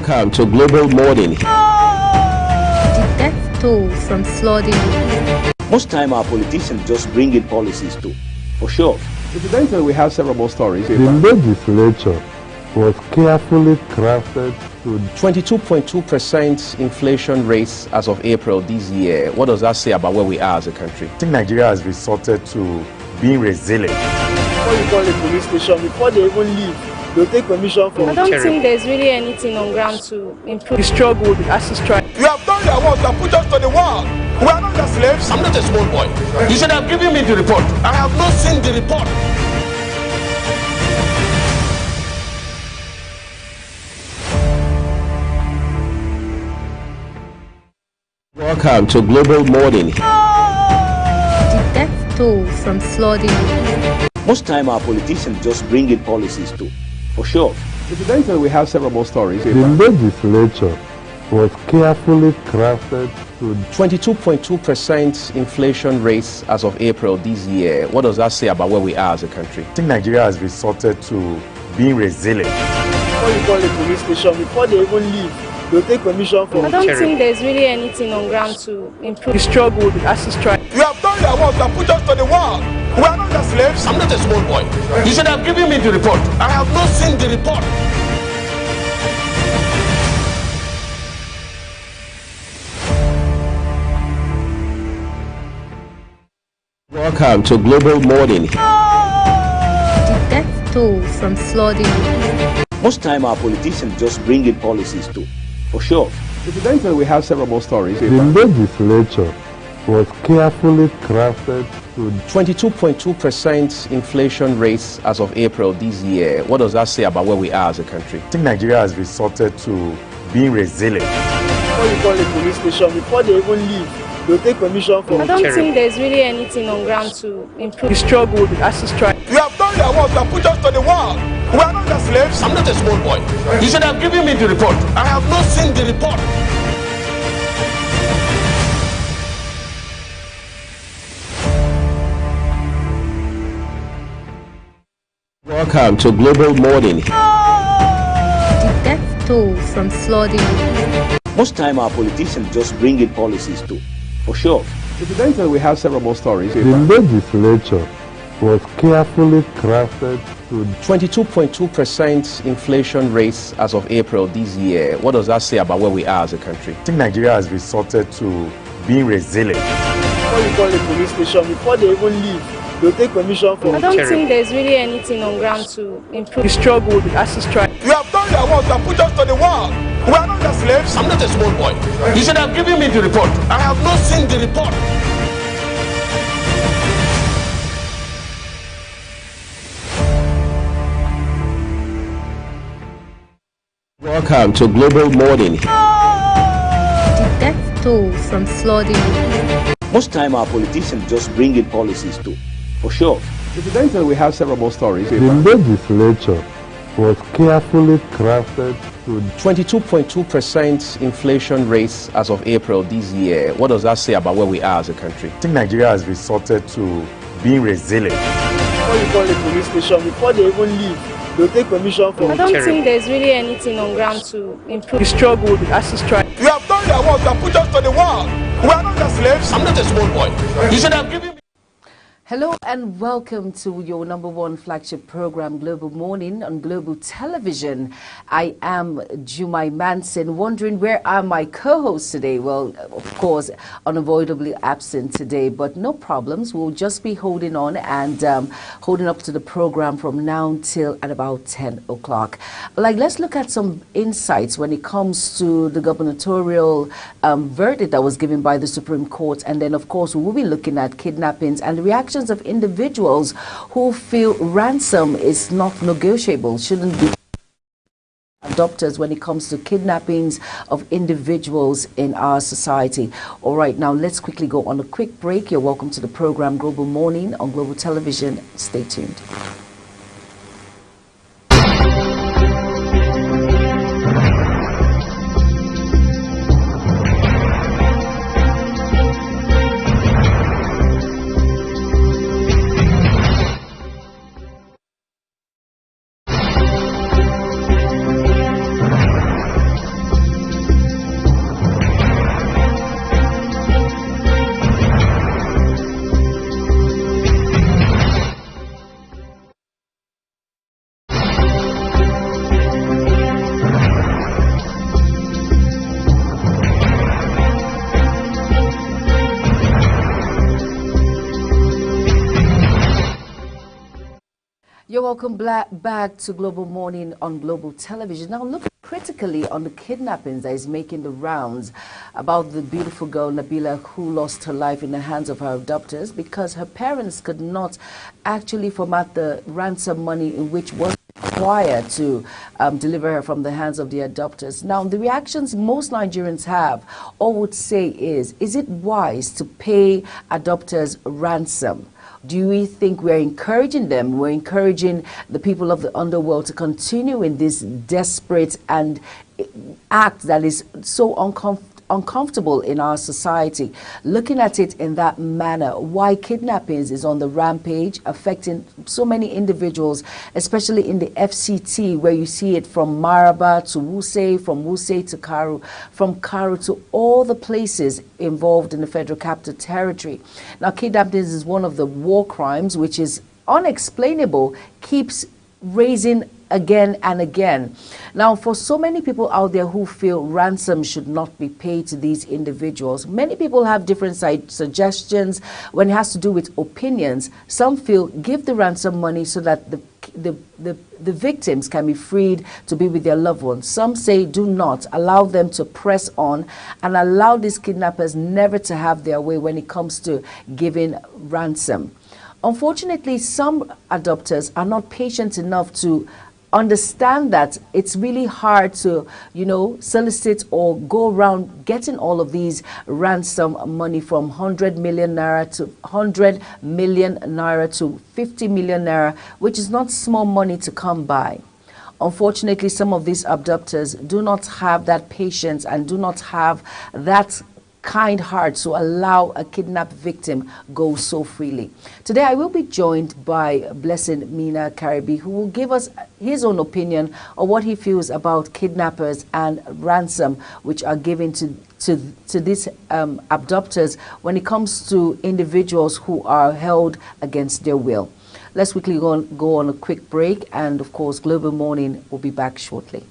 Welcome to Global Morning. The death toll from flooding. Most time our politicians just bring in policies too, for sure. Incidentally, we have several more stories. The legislature was carefully crafted to 22.2% inflation rate as of April this year. What does that say about where we are as a country? I think Nigeria has resorted to being resilient. Before you call a police station, before they even leave, they'll take permission from I don't think there's really anything on ground to improve. the struggle, the ASU strike. You have done your work and put us to the wall. We are not the slaves. I'm not a small boy. You should have given me the report. I have not seen the report. Welcome to Global Morning. The death toll from flooding. Most time our politicians just bring in policies too, for sure. Incidentally, we have several more stories. the legislature was carefully crafted to 22.2% inflation rate as of April this year. What does that say about where we are as a country? I think Nigeria has resorted to being resilient. Before you call a police station, before they even leave, they'll take permission from I don't think there's really anything on ground to improve. the struggle, the ASU strike. You have done your work and put us to the wall. We are not the slaves. I'm not a small boy. You should have given me the report. I have not seen the report. Welcome to Global Morning. The death toll from flooding. Most time our politicians just bring in policies too, for sure. Incidentally, we have several more stories. the legislature was carefully crafted to 22.2% inflation rate as of April this year. What does that say about where we are as a country? I think Nigeria has resorted to being resilient. Before you call a police station, before they even leave, they'll take permission from I don't think there's really anything on ground to improve. the struggle, the ASU strike. You have done your work and put us to the wall. We are not the slaves. I'm not a small boy. You should have given me the report. I have not seen the report. Welcome to Global Morning. The death toll from flooding. Most time our politicians just bring in policies too, for sure. Incidentally, we have several more stories. the legislature was carefully crafted to 22.2% inflation rate as of April this year. What does that say about where we are as a country? I think Nigeria has resorted to being resilient. Before you call a police station, before they even leave, they'll take permission from I don't think there's really anything on ground to improve. the struggle, the ASU strike. You have done your work and put us to the wall. We are not the slaves. I'm not a small boy. You should have given me the report. I have not seen the report. Welcome to Global Morning. The death toll from flooding. Most time our politicians just bring in policies too, for sure. Incidentally, we have several more stories. the legislature was carefully crafted to 22.2% inflation rate as of April this year. What does that say about where we are as a country? I think Nigeria has resorted to being resilient. Before you call a police station, before they even leave, they'll take permission from I don't think there's really anything on ground to improve. the struggle, the ASU strike. You have done your work and put us to the wall. We are not the slaves. I'm not a small boy. You should have given me. Hello and welcome to your number one flagship program, Global Morning on Global Television. I am Jumai Manson, wondering where are my co-hosts today? Well, of course, unavoidably absent today, but no problems. We'll just be holding on and holding up to the program from now till at about 10 o'clock. Let's look at some insights when it comes to the gubernatorial verdict that was given by the Supreme Court. And then, of course, we'll be looking at kidnappings and the reactions of individuals who feel ransom is not negotiable, shouldn't be adopters when it comes to kidnappings of individuals in our society. All right, now let's quickly go on a quick break. You're welcome to the program Global Morning on Global Television. Stay tuned. You're welcome back to Global Morning on Global Television. Now, look critically on the kidnappings that is making the rounds about the beautiful girl Nabila, who lost her life in the hands of her abductors because her parents could not actually format the ransom money in which was required to deliver her from the hands of the abductors. Now, the reactions most Nigerians have or would say is it wise to pay abductors ransom? Do we think we're encouraging them? We're encouraging the people of the underworld to continue in this desperate and act that is so uncomfortable in our society. Looking at it in that manner, why kidnappings is on the rampage, affecting so many individuals, especially in the FCT, where you see it from Maraba to Wuse, from Wuse to Karu, from Karu to all the places involved in the Federal Capital Territory. Now, kidnappings is one of the war crimes, which is unexplainable, keeps raising again and again. Now, for so many people out there who feel ransom should not be paid to these individuals, many people have different suggestions when it has to do with opinions. Some feel give the ransom money so that the victims can be freed to be with their loved ones. Some say do not, allow them to press on and allow these kidnappers never to have their way when it comes to giving ransom. Unfortunately, some adopters are not patient enough to understand that it's really hard to, solicit or go around getting all of these ransom money from 100 million naira to 100 million naira to 50 million naira, which is not small money to come by. Unfortunately, some of these abductors do not have that patience and do not have that kind heart to allow a kidnapped victim go so freely. Today I will be joined by Blessing Mina Karibi, who will give us his own opinion on what he feels about kidnappers and ransom which are given to these abductors when it comes to individuals who are held against their will. Let's quickly go on a quick break, and of course Global Morning will be back shortly.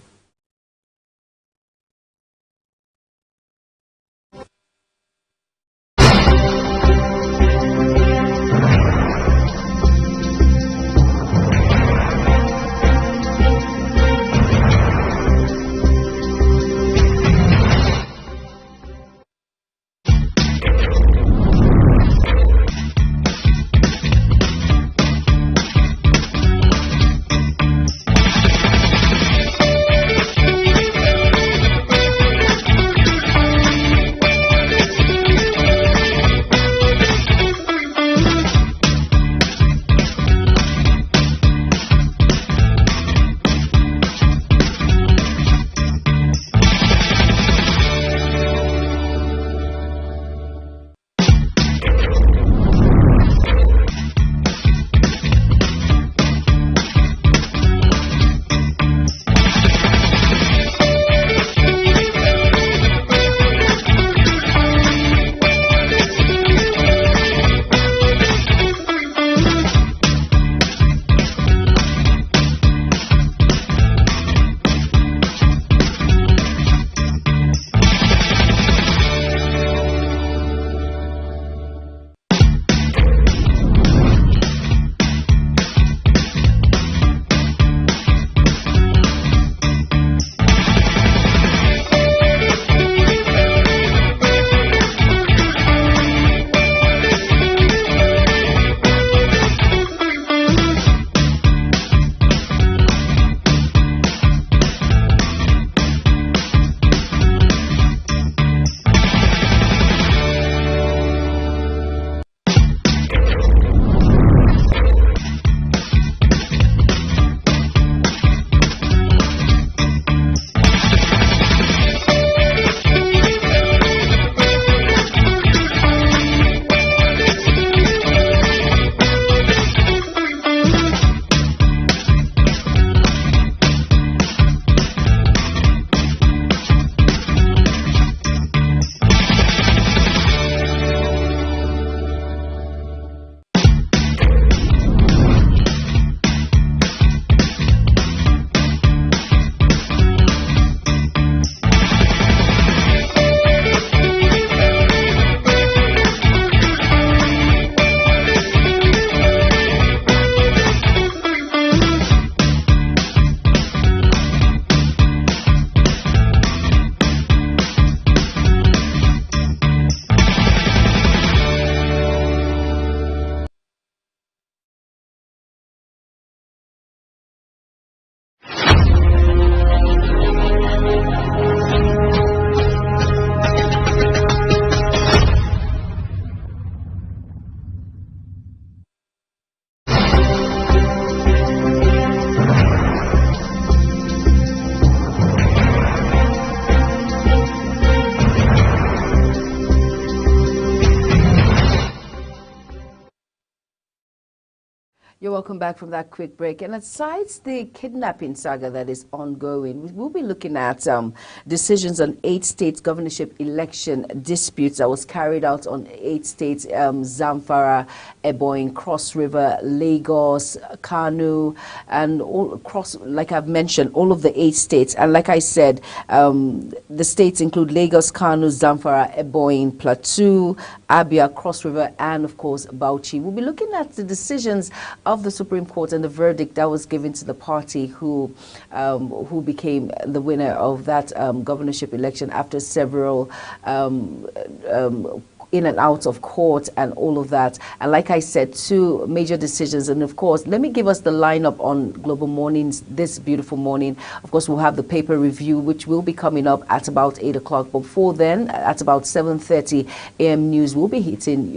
You're welcome back from that quick break. And aside the kidnapping saga that is ongoing, we'll be looking at decisions on 8 states governorship election disputes that was carried out on 8 states, Zamfara, Ebonyi, Cross River, Lagos, Kano, and all across, like I've mentioned, all of the 8 states. And like I said, the states include Lagos, Kano, Zamfara, Ebonyi, Plateau, Abia, Cross River, and of course, Bauchi. We'll be looking at the decisions of the Supreme Court and the verdict that was given to the party who became the winner of that governorship election after several in and out of court and all of that. And like I said, 2 major decisions. And of course, let me give us the lineup on Global Mornings this beautiful morning. Of course, we'll have the paper review, which will be coming up at about 8 o'clock. Before then, at about 7:30 a.m. news, we'll be hitting,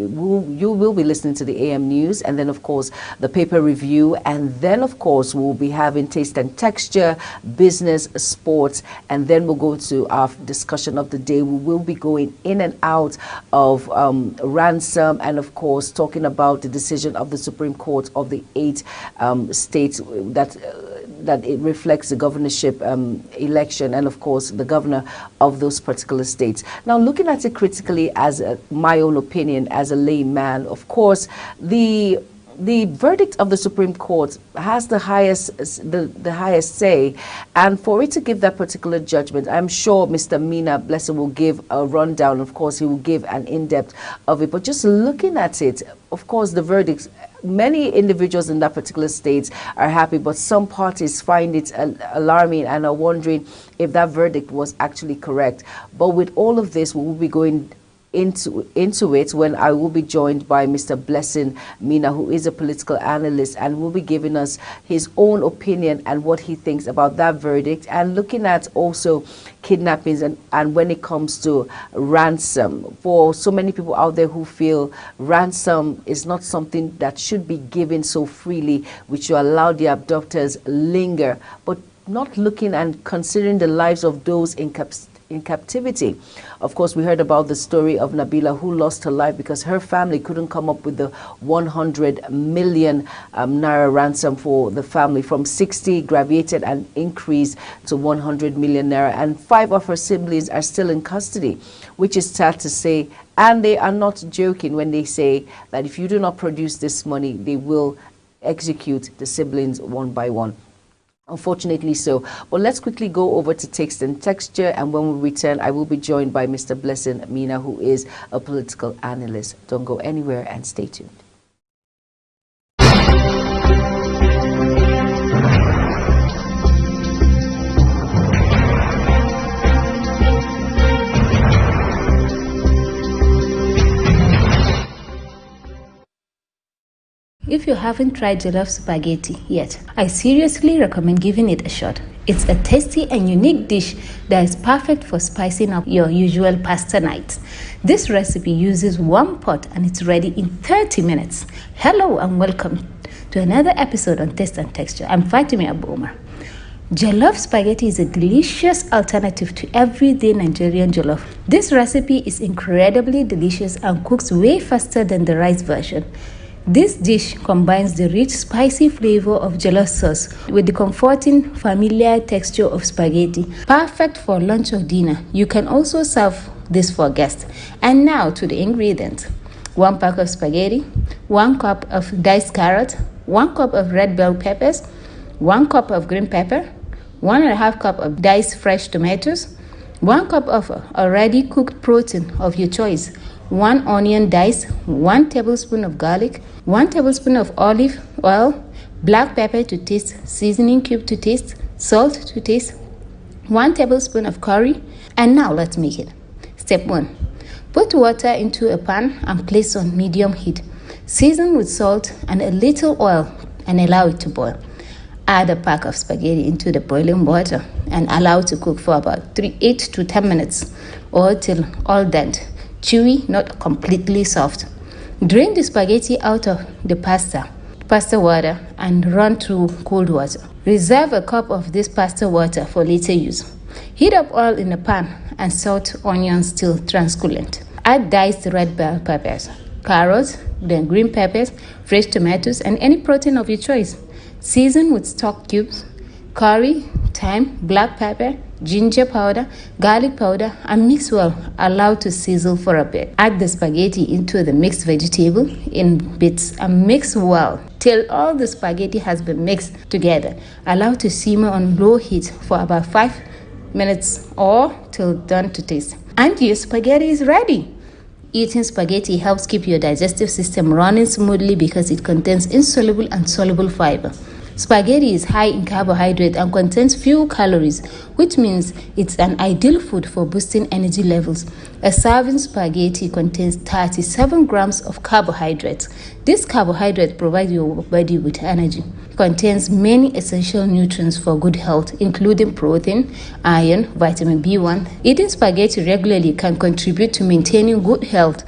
you will be listening to the AM news, and then of course, the paper review. And then of course, we'll be having taste and texture, business, sports, and then we'll go to our discussion of the day. We will be going in and out of ransom, and of course talking about the decision of the Supreme Court of the 8 states that it reflects the governorship election, and of course the governor of those particular states. Now, looking at it critically, as my own opinion as a layman, of course the verdict of the Supreme Court has the highest say, and for it to give that particular judgment, I'm sure Mr. Mina Blessing will give a rundown. Of course, he will give an in-depth of it. But just looking at it, of course, the verdicts, many individuals in that particular state are happy, but some parties find it alarming and are wondering if that verdict was actually correct. But with all of this, we will be going into it when I will be joined by Mr. Blessing Mina, who is a political analyst, and will be giving us his own opinion and what he thinks about that verdict, and looking at also kidnappings and when it comes to ransom. For so many people out there who feel ransom is not something that should be given so freely, which you allow the abductors linger, but not looking and considering the lives of those in captivity. Of course, we heard about the story of Nabila, who lost her life because her family couldn't come up with the 100 million naira ransom for the family. From 60 graduated and increased to 100 million naira, and 5 of her siblings are still in custody, which is sad to say. And they are not joking when they say that if you do not produce this money, they will execute the siblings one by one. Unfortunately so. But let's quickly go over to Taste and Texture, and when we return, I will be joined by Mr. Blessing Mina, who is a political analyst. Don't go anywhere and stay tuned. If you haven't tried jollof spaghetti yet, I seriously recommend giving it a shot. It's a tasty and unique dish that is perfect for spicing up your usual pasta nights. This recipe uses 1 pot and it's ready in 30 minutes. Hello and welcome to another episode on Taste and Texture. I'm Fatimi Abomar. Jollof spaghetti is a delicious alternative to everyday Nigerian jollof. This recipe is incredibly delicious and cooks way faster than the rice version. This dish combines the rich, spicy flavor of jollof sauce with the comforting, familiar texture of spaghetti. Perfect for lunch or dinner. You can also serve this for guests. And now to the ingredients. 1 pack of spaghetti, 1 cup of diced carrot, 1 cup of red bell peppers, 1 cup of green pepper, 1.5 cup of diced fresh tomatoes, 1 cup of already cooked protein of your choice, 1 onion diced, 1 tablespoon of garlic, 1 tablespoon of olive oil, black pepper to taste, seasoning cube to taste, salt to taste, 1 tablespoon of curry. And now let's make it. Step 1. Put water into a pan and place on medium heat. Season with salt and a little oil and allow it to boil. Add a pack of spaghetti into the boiling water and allow it to cook for about 8 to 10 minutes or till al dente. Chewy, not completely soft. Drain the spaghetti out of the pasta water and run through cold water. Reserve a cup of this pasta water for later use. Heat up oil in a pan and saute onions till translucent. Add diced red bell peppers. carrots, then green peppers, fresh tomatoes, and any protein of your choice. Season with stock cubes, curry, thyme, black pepper, ginger powder, garlic powder, and mix well. Allow to sizzle for a bit. Add the spaghetti into the mixed vegetable in bits and mix well till all the spaghetti has been mixed together. Allow to simmer on low heat for about 5 minutes or till done to taste. And your spaghetti is ready. Eating spaghetti helps keep your digestive system running smoothly because it contains insoluble and soluble fiber. Spaghetti is high in carbohydrate and contains few calories, which means it's an ideal food for boosting energy levels. A serving spaghetti contains 37 grams of carbohydrates. This carbohydrate provides your body with energy. It contains many essential nutrients for good health, including protein, iron, vitamin B1. Eating spaghetti regularly can contribute to maintaining good health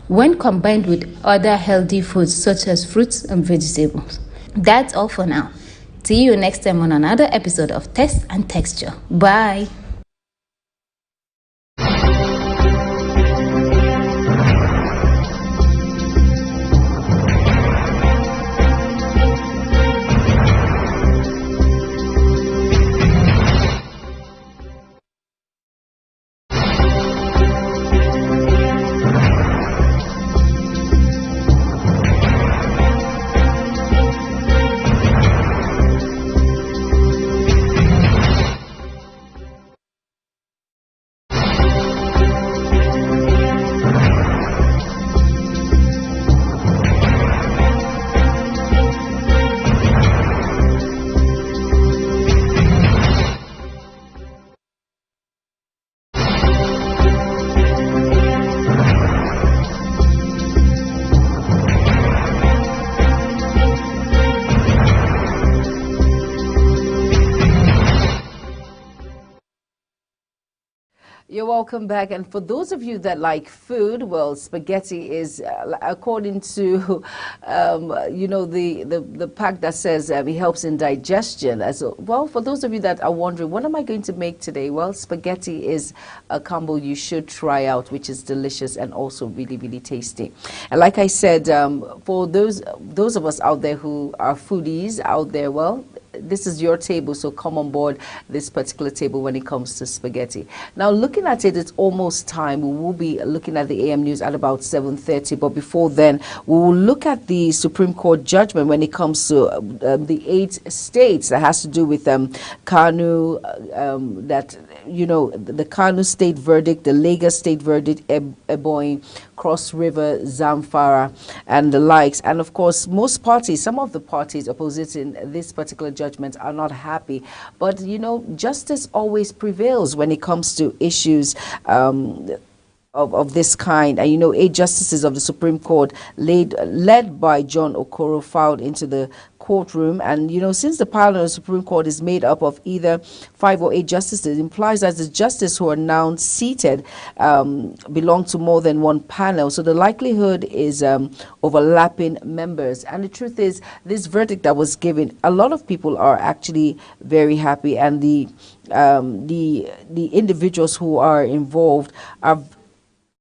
when combined with other healthy foods such as fruits and vegetables. That's all for now. See you next time on another episode of Taste and Texture. Bye. You're welcome back. And for those of you that like food, well, spaghetti is, according to, the pack that says it helps in digestion. Well, for those of you that are wondering, what am I going to make today? Well, spaghetti is a combo you should try out, which is delicious and also really, really tasty. And like I said, for those of us out there who are foodies out there, well, this is your table, so come on board this particular table when it comes to spaghetti. Now, looking at it, it's almost time. We will be looking at the AM news at about 7:30, but before then, we will look at the Supreme Court judgment when it comes to the 8 states that has to do with Kanu, the Kanu state verdict, the Lagos state verdict, Ebonyi, Cross River, Zamfara, and the likes. And of course, some of the parties opposing this particular judgment are not happy. But, justice always prevails when it comes to issues of this kind. And 8 justices of the Supreme Court led by John Okoro filed into the courtroom. And since the panel of the Supreme Court is made up of either 5 or 8 justices, it implies that the justices who are now seated belong to more than one panel. So the likelihood is overlapping members. And the truth is, this verdict that was given, a lot of people are actually very happy, and the individuals who are involved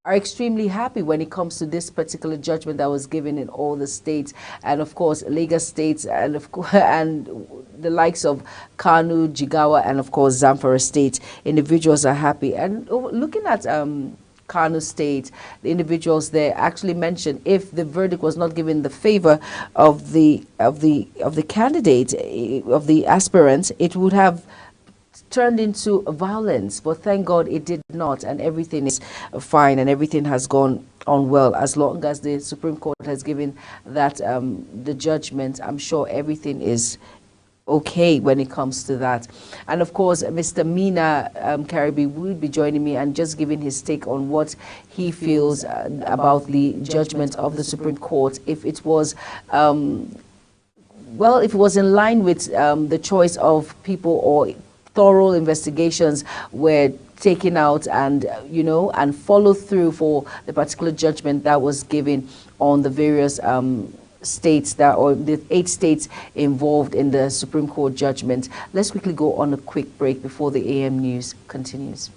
are extremely happy when it comes to this particular judgment that was given in all the states, and of course Lagos states, and the likes of Kanu, Jigawa, and of course Zamfara state. Individuals are happy. And looking at Kanu state, the individuals there actually mentioned if the verdict was not given the favor of the candidate, of the aspirants, it would have turned into violence, but thank God it did not, and everything is fine and everything has gone on well. As long as the Supreme Court has given that the judgment, I'm sure everything is okay when it comes to that. And of course, Mr. Mina Karibi will be joining me and just giving his take on what he feels about the judgment of the Supreme Court, if it was if it was in line with the choice of people, or thorough investigations were taken out and and follow through for the particular judgment that was given on the various states or the 8 states involved in the Supreme Court judgment. Let's quickly go on a quick break before the AM news continues.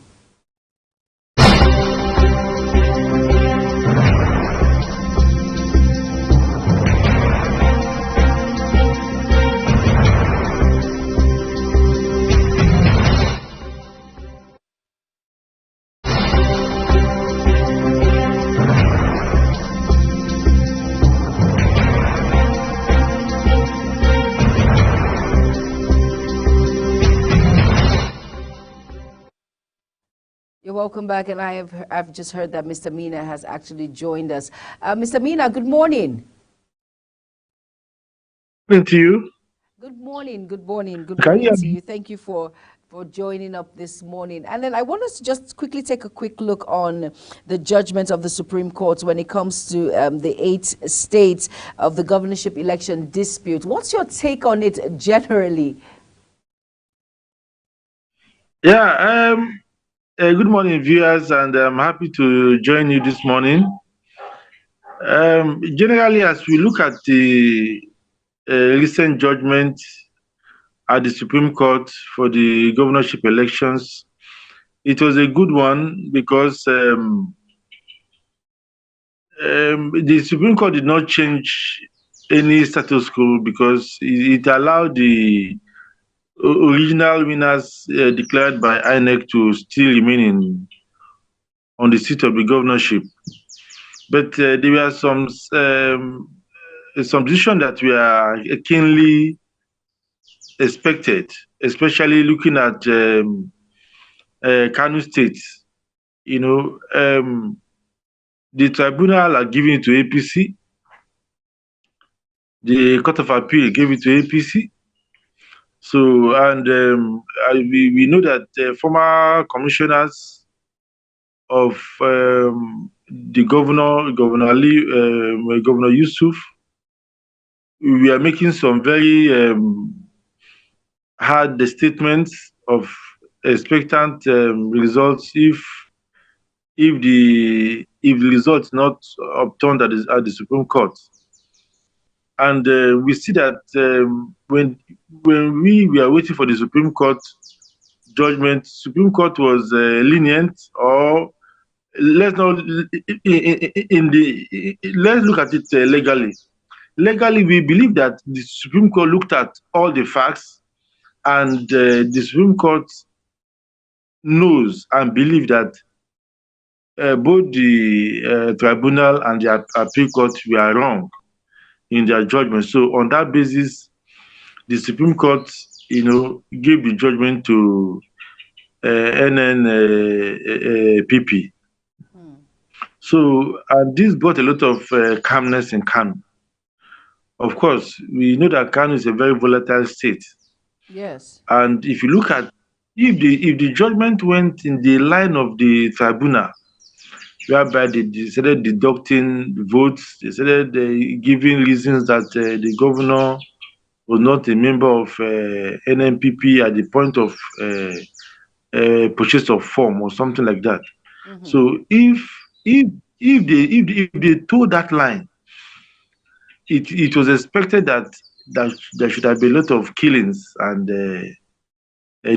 welcome back. And I've just heard that Mr. Mina has actually joined us. Mr. Mina, good morning. Good to you. Good morning. Good morning. Good morning to you. Thank you for joining up this morning. And then I want us to just quickly take a quick look on the judgment of the Supreme Court when it comes to the 8 states of the governorship election dispute. What's your take on it generally? Yeah, good morning, viewers, and I'm happy to join you this morning. Generally, as we look at the recent judgment at the Supreme Court for the governorship elections, it was a good one because the Supreme Court did not change any status quo because it allowed the original winners declared by INEC to still remain on the seat of the governorship. But there were some decisions that were keenly expected, especially looking at Kano State. You know, the tribunal are giving it to APC. The Court of Appeal gave it to APC. So, and we know that former commissioners of the Governor Yusuf, we are making some very hard statements of expectant results if the results not obtained at the Supreme Court. And we see that when we were waiting for the Supreme Court judgment, Supreme Court was lenient, or let's look at it legally. Legally, we believe that the Supreme Court looked at all the facts, and the Supreme Court knows and believes that both the tribunal and the appeal court were wrong in their judgment. So on that basis, the Supreme Court, gave the judgment to NNPP. So, and this brought a lot of calmness in Kano. Of course, we know that Kano is a very volatile state. Yes. And if you look at, if the judgment went in the line of the tribunal, whereby they decided deducting votes, they started giving reasons that the governor was not a member of NNPP at the point of purchase of form or something like that. Mm-hmm. So if they told that line, it was expected that there should have been a lot of killings and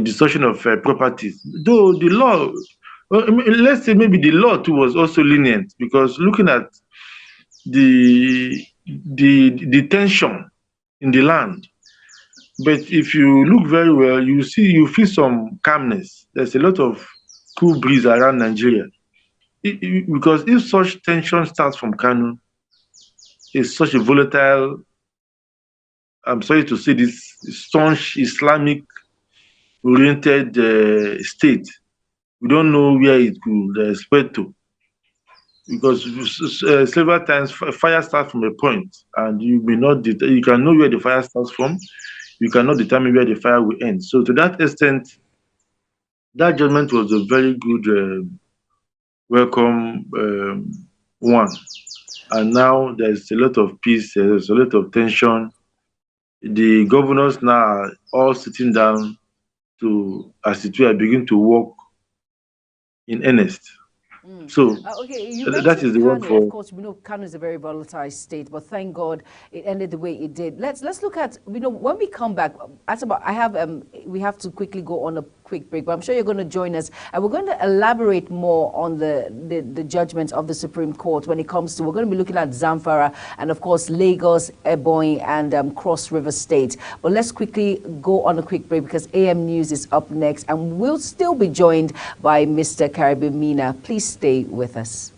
destruction of properties. Though the law, let's say maybe the law too was also lenient, because looking at the tension in the land. But if you look very well, you feel some calmness. There's a lot of cool breeze around Nigeria. Because if such tension starts from Kano, it's such a volatile, I'm sorry to say this, staunch Islamic-oriented state. We don't know where it could spread to. Because several times fire starts from a point, and you may not, you can know where the fire starts from, you cannot determine where the fire will end. So to that extent, that judgment was a very good, welcome one. And now there's a lot of peace, there's a lot of tension. The governors now are all sitting down to, as it were, begin to work in earnest. So okay, that is the one for. Of course, we know Kano is a very volatile state, but thank God it ended the way it did. Let's look at, when we come back. We have to quickly go on a quick break, but I'm sure you're going to join us, and we're going to elaborate more on the judgments of the Supreme Court when it comes to. We're going to be looking at Zamfara and of course Lagos, Ebonyi, and Cross River State. But let's quickly go on a quick break because AM News is up next, and we'll still be joined by Mr. Caribbean Mina. Please stay with us.